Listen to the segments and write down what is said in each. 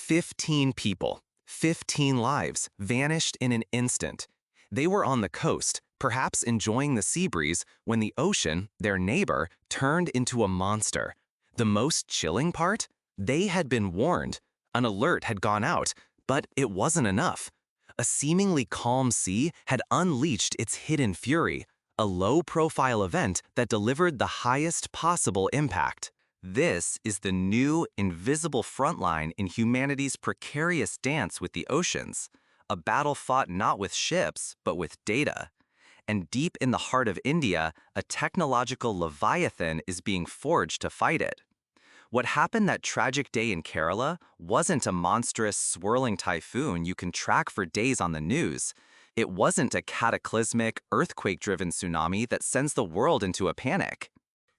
15 people, 15 lives vanished in an instant. They were on the coast, perhaps enjoying the sea breeze, when the ocean, their neighbor, turned into a monster. The most chilling part? They had been warned. An alert had gone out, but it wasn't enough. A seemingly calm sea had unleashed its hidden fury, a low-profile event that delivered the highest possible impact. This is the new, invisible frontline in humanity's precarious dance with the oceans, a battle fought not with ships, but with data. And deep in the heart of India, a technological leviathan is being forged to fight it. What happened that tragic day in Kerala wasn't a monstrous, swirling typhoon you can track for days on the news. It wasn't a cataclysmic, earthquake-driven tsunami that sends the world into a panic.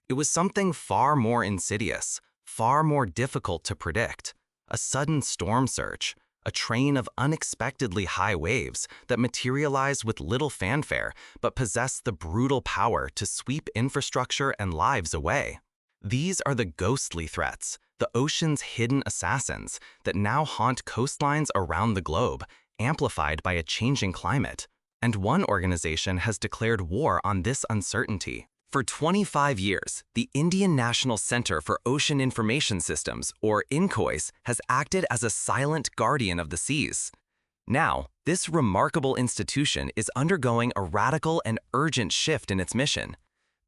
It was something far more insidious, far more difficult to predict. A sudden storm surge, a train of unexpectedly high waves that materialized with little fanfare but possessed the brutal power to sweep infrastructure and lives away. These are the ghostly threats, the ocean's hidden assassins that now haunt coastlines around the globe, amplified by a changing climate. And one organization has declared war on this uncertainty. For 25 years, the Indian National Center for Ocean Information Systems, or INCOIS, has acted as a silent guardian of the seas. Now, this remarkable institution is undergoing a radical and urgent shift in its mission.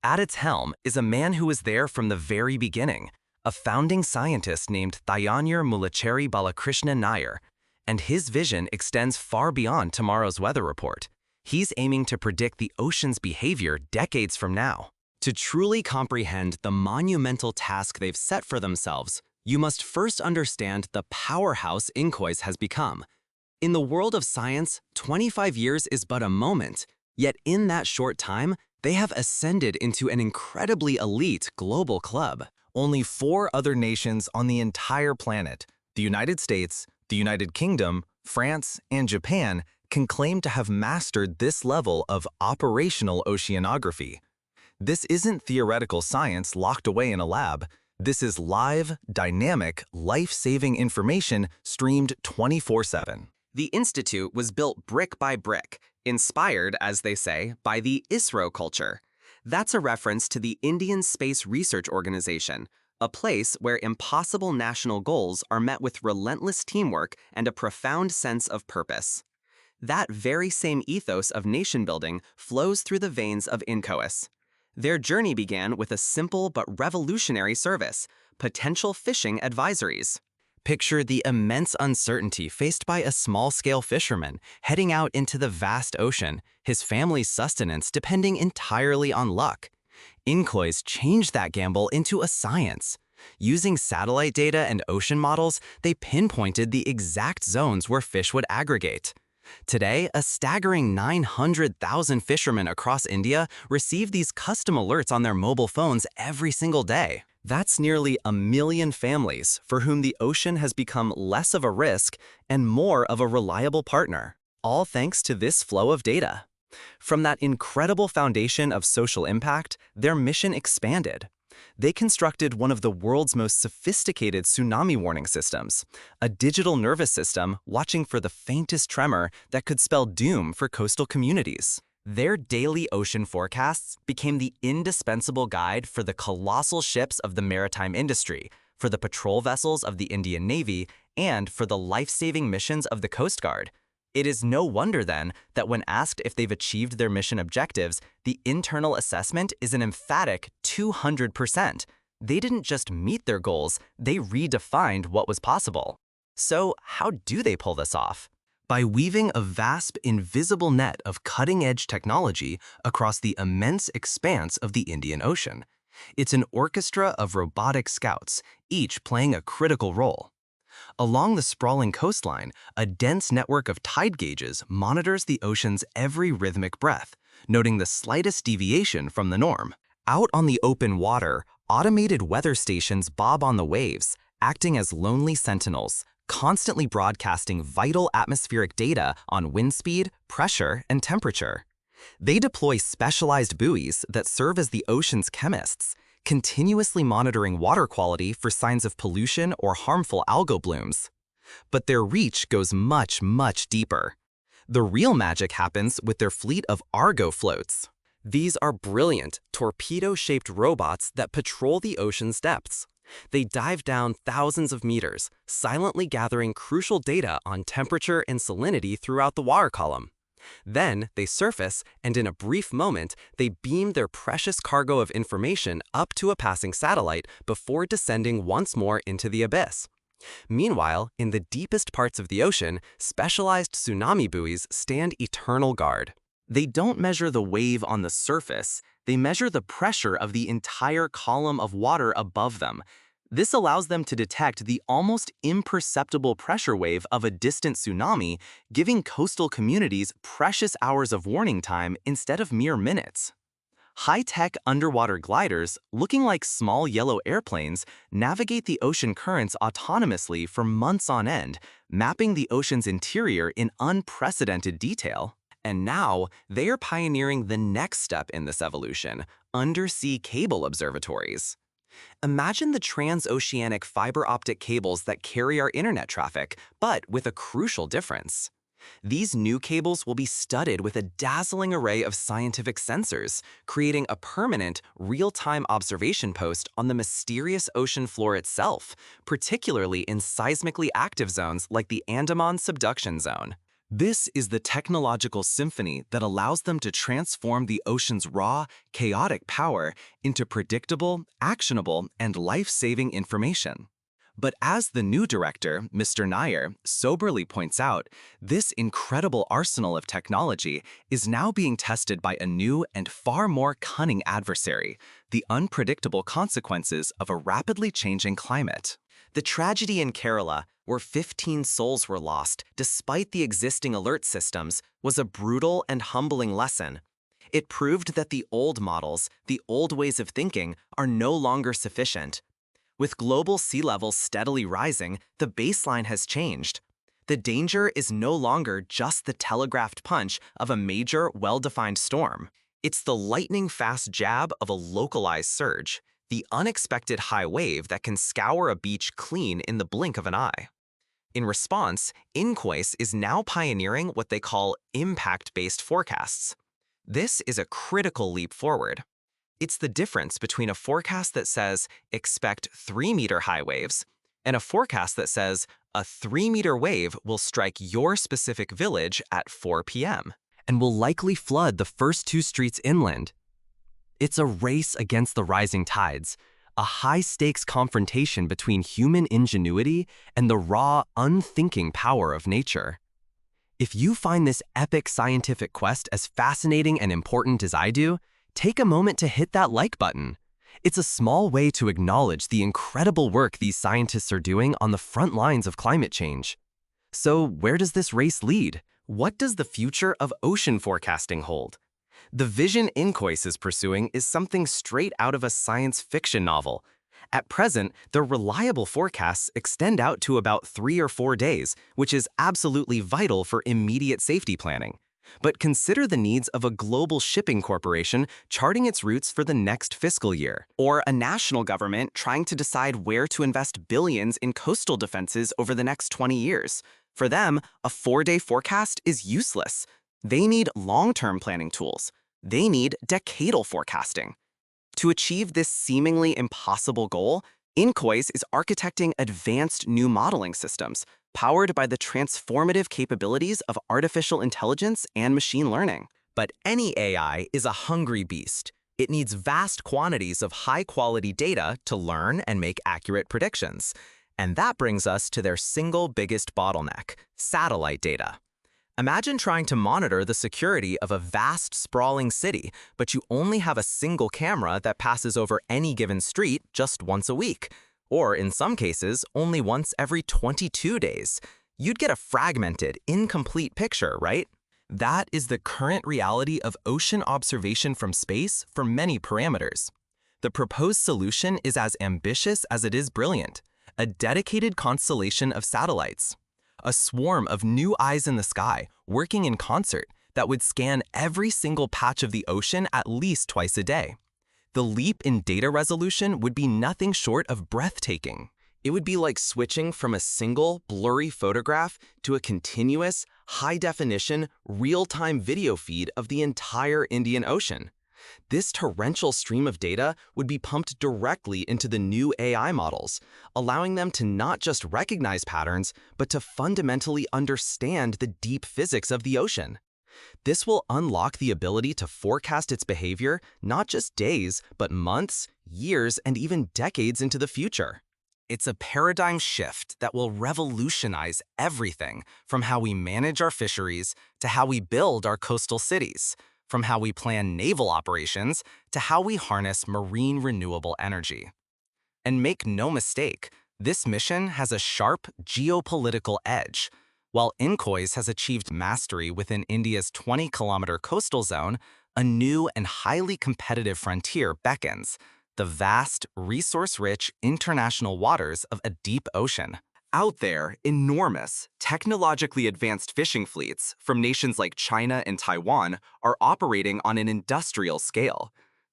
At its helm is a man who was there from the very beginning, a founding scientist named Thayanyar Mulacheri Balakrishna Nair, and his vision extends far beyond tomorrow's weather report. He's aiming to predict the ocean's behavior decades from now. To truly comprehend the monumental task they've set for themselves, you must first understand the powerhouse INCOIS has become. In the world of science, 25 years is but a moment, yet in that short time, they have ascended into an incredibly elite global club. Only 4 other nations on the entire planet, the United States, the United Kingdom, France, and Japan, can claim to have mastered this level of operational oceanography. This isn't theoretical science locked away in a lab. This is live, dynamic, life-saving information streamed 24/7. The Institute was built brick by brick, inspired, as they say, by the ISRO culture. That's a reference to the Indian Space Research Organization, a place where impossible national goals are met with relentless teamwork and a profound sense of purpose. That very same ethos of nation-building flows through the veins of INCOIS. Their journey began with a simple but revolutionary service, potential fishing advisories. Picture the immense uncertainty faced by a small-scale fisherman heading out into the vast ocean, his family's sustenance depending entirely on luck. INCOIS changed that gamble into a science. Using satellite data and ocean models, they pinpointed the exact zones where fish would aggregate. Today, a staggering 900,000 fishermen across India receive these custom alerts on their mobile phones every single day. That's nearly 1 million families for whom the ocean has become less of a risk and more of a reliable partner, all thanks to this flow of data. From that incredible foundation of social impact, their mission expanded. They constructed one of the world's most sophisticated tsunami warning systems, a digital nervous system watching for the faintest tremor that could spell doom for coastal communities. Their daily ocean forecasts became the indispensable guide for the colossal ships of the maritime industry, for the patrol vessels of the Indian Navy, and for the life-saving missions of the Coast Guard. It is no wonder, then, that when asked if they've achieved their mission objectives, the internal assessment is an emphatic 200%. They didn't just meet their goals, they redefined what was possible. So, how do they pull this off? By weaving a vast, invisible net of cutting-edge technology across the immense expanse of the Indian Ocean. It's an orchestra of robotic scouts, each playing a critical role. Along the sprawling coastline, a dense network of tide gauges monitors the ocean's every rhythmic breath, noting the slightest deviation from the norm. Out on the open water, automated weather stations bob on the waves, acting as lonely sentinels, constantly broadcasting vital atmospheric data on wind speed, pressure, and temperature. They deploy specialized buoys that serve as the ocean's chemists, continuously monitoring water quality for signs of pollution or harmful algal blooms. But their reach goes much, much deeper. The real magic happens with their fleet of Argo floats. These are brilliant, torpedo-shaped robots that patrol the ocean's depths. They dive down thousands of meters, silently gathering crucial data on temperature and salinity throughout the water column. Then they surface, and in a brief moment, they beam their precious cargo of information up to a passing satellite before descending once more into the abyss. Meanwhile, in the deepest parts of the ocean, specialized tsunami buoys stand eternal guard. They don't measure the wave on the surface, they measure the pressure of the entire column of water above them. This allows them to detect the almost imperceptible pressure wave of a distant tsunami, giving coastal communities precious hours of warning time instead of mere minutes. High-tech underwater gliders, looking like small yellow airplanes, navigate the ocean currents autonomously for months on end, mapping the ocean's interior in unprecedented detail. And now, they are pioneering the next step in this evolution: undersea cable observatories. Imagine the transoceanic fiber optic cables that carry our internet traffic, but with a crucial difference. These new cables will be studded with a dazzling array of scientific sensors, creating a permanent, real-time observation post on the mysterious ocean floor itself, particularly in seismically active zones like the Andaman subduction zone. This is the technological symphony that allows them to transform the ocean's raw, chaotic power into predictable, actionable, and life-saving information. But as the new director, Mr. Nair, soberly points out, this incredible arsenal of technology is now being tested by a new and far more cunning adversary: the unpredictable consequences of a rapidly changing climate. The tragedy in Kerala, where 15 souls were lost despite the existing alert systems, was a brutal and humbling lesson. It proved that the old models, the old ways of thinking, are no longer sufficient. With global sea levels steadily rising, the baseline has changed. The danger is no longer just the telegraphed punch of a major, well-defined storm. It's the lightning-fast jab of a localized surge, the unexpected high wave that can scour a beach clean in the blink of an eye. In response, INCOIS is now pioneering what they call impact-based forecasts. This is a critical leap forward. It's the difference between a forecast that says, expect 3-meter high waves, and a forecast that says, a 3-meter wave will strike your specific village at 4 p.m. and will likely flood the first 2 streets inland. It's a race against the rising tides, a high-stakes confrontation between human ingenuity and the raw, unthinking power of nature. If you find this epic scientific quest as fascinating and important as I do, take a moment to hit that like button. It's a small way to acknowledge the incredible work these scientists are doing on the front lines of climate change. So, where does this race lead? What does the future of ocean forecasting hold? The vision INCOIS is pursuing is something straight out of a science fiction novel. At present, their reliable forecasts extend out to about 3 or 4 days, which is absolutely vital for immediate safety planning. But consider the needs of a global shipping corporation charting its routes for the next fiscal year, or a national government trying to decide where to invest billions in coastal defenses over the next 20 years. For them, a 4-day forecast is useless. They need long-term planning tools. They need decadal forecasting. To achieve this seemingly impossible goal, INCOIS is architecting advanced new modeling systems, powered by the transformative capabilities of artificial intelligence and machine learning. But any AI is a hungry beast. It needs vast quantities of high-quality data to learn and make accurate predictions. And that brings us to their single biggest bottleneck: satellite data. Imagine trying to monitor the security of a vast, sprawling city, but you only have a single camera that passes over any given street just once a week. Or in some cases, only once every 22 days. You'd get a fragmented, incomplete picture, right? That is the current reality of ocean observation from space for many parameters. The proposed solution is as ambitious as it is brilliant: a dedicated constellation of satellites. A swarm of new eyes in the sky, working in concert, that would scan every single patch of the ocean at least twice a day. The leap in data resolution would be nothing short of breathtaking. It would be like switching from a single, blurry photograph to a continuous, high-definition, real-time video feed of the entire Indian Ocean. This torrential stream of data would be pumped directly into the new AI models, allowing them to not just recognize patterns, but to fundamentally understand the deep physics of the ocean. This will unlock the ability to forecast its behavior not just days, but months, years, and even decades into the future. It's a paradigm shift that will revolutionize everything from how we manage our fisheries to how we build our coastal cities, from how we plan naval operations to how we harness marine renewable energy. And make no mistake, this mission has a sharp geopolitical edge. While INCOIS has achieved mastery within India's 20-kilometer coastal zone, a new and highly competitive frontier beckons: the vast, resource-rich international waters of a deep ocean. Out there, enormous, technologically advanced fishing fleets from nations like China and Taiwan are operating on an industrial scale.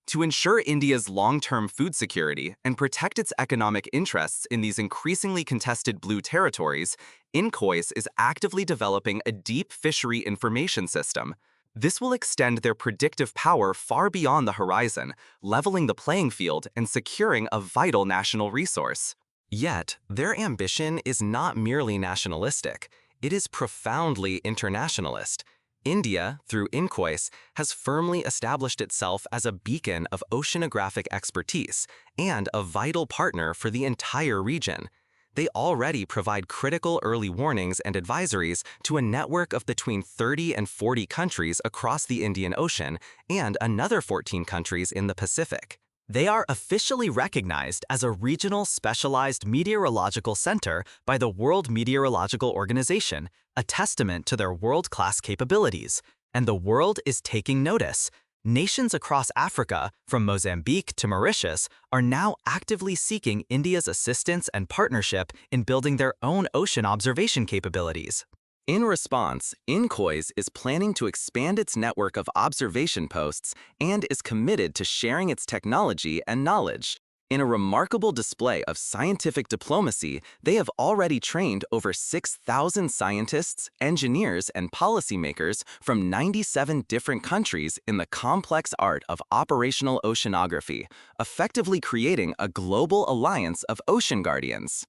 To ensure India's long-term food security and protect its economic interests in these increasingly contested blue territories, INCOIS is actively developing a deep fishery information system. This will extend their predictive power far beyond the horizon, leveling the playing field and securing a vital national resource. Yet, their ambition is not merely nationalistic. It is profoundly internationalist. India, through INCOIS, has firmly established itself as a beacon of oceanographic expertise and a vital partner for the entire region. They already provide critical early warnings and advisories to a network of between 30 and 40 countries across the Indian Ocean and another 14 countries in the Pacific. They are officially recognized as a regional specialized meteorological center by the World Meteorological Organization, a testament to their world-class capabilities. And the world is taking notice. Nations across Africa, from Mozambique to Mauritius, are now actively seeking India's assistance and partnership in building their own ocean observation capabilities. In response, INCOIS is planning to expand its network of observation posts and is committed to sharing its technology and knowledge. In a remarkable display of scientific diplomacy, they have already trained over 6,000 scientists, engineers, and policymakers from 97 different countries in the complex art of operational oceanography, effectively creating a global alliance of ocean guardians.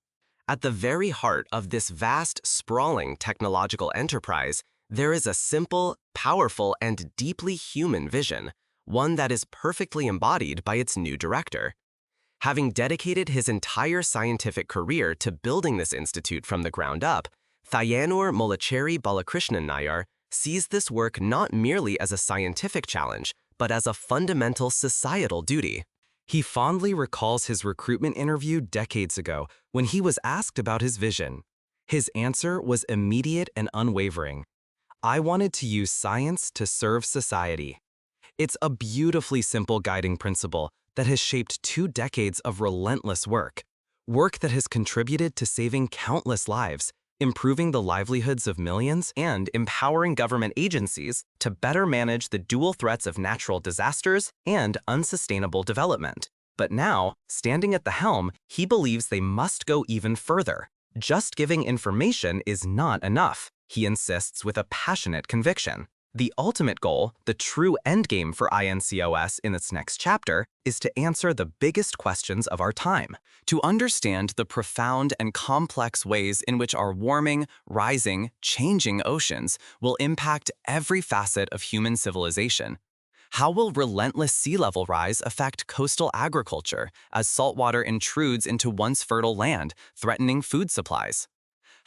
At the very heart of this vast, sprawling technological enterprise, there is a simple, powerful, and deeply human vision, one that is perfectly embodied by its new director. Having dedicated his entire scientific career to building this institute from the ground up, Thayanur Molacheri Balakrishnan Nayar sees this work not merely as a scientific challenge, but as a fundamental societal duty. He fondly recalls his recruitment interview decades ago when he was asked about his vision. His answer was immediate and unwavering. "I wanted to use science to serve society." It's a beautifully simple guiding principle that has shaped 2 decades of relentless work that has contributed to saving countless lives, improving the livelihoods of millions, and empowering government agencies to better manage the dual threats of natural disasters and unsustainable development. But now, standing at the helm, he believes they must go even further. Just giving information is not enough, he insists with a passionate conviction. The ultimate goal, the true endgame for INCOS in its next chapter, is to answer the biggest questions of our time, to understand the profound and complex ways in which our warming, rising, changing oceans will impact every facet of human civilization. How will relentless sea level rise affect coastal agriculture as saltwater intrudes into once fertile land, threatening food supplies?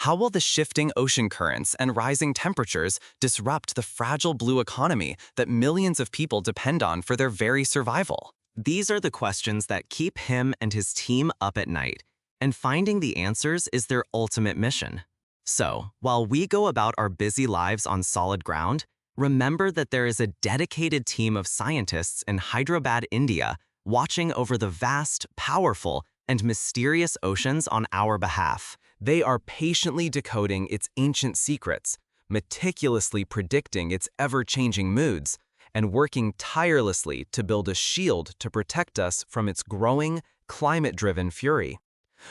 How will the shifting ocean currents and rising temperatures disrupt the fragile blue economy that millions of people depend on for their very survival? These are the questions that keep him and his team up at night, and finding the answers is their ultimate mission. So, while we go about our busy lives on solid ground, remember that there is a dedicated team of scientists in Hyderabad, India, watching over the vast, powerful, and mysterious oceans on our behalf. They are patiently decoding its ancient secrets, meticulously predicting its ever-changing moods, and working tirelessly to build a shield to protect us from its growing, climate-driven fury.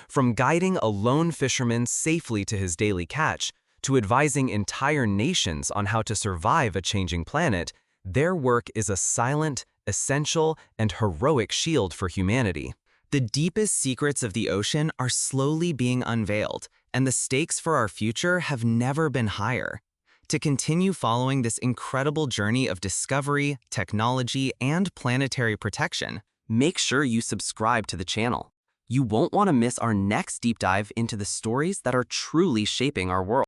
From guiding a lone fisherman safely to his daily catch, to advising entire nations on how to survive a changing planet, their work is a silent, essential, and heroic shield for humanity. The deepest secrets of the ocean are slowly being unveiled, and the stakes for our future have never been higher. To continue following this incredible journey of discovery, technology, and planetary protection, make sure you subscribe to the channel. You won't want to miss our next deep dive into the stories that are truly shaping our world.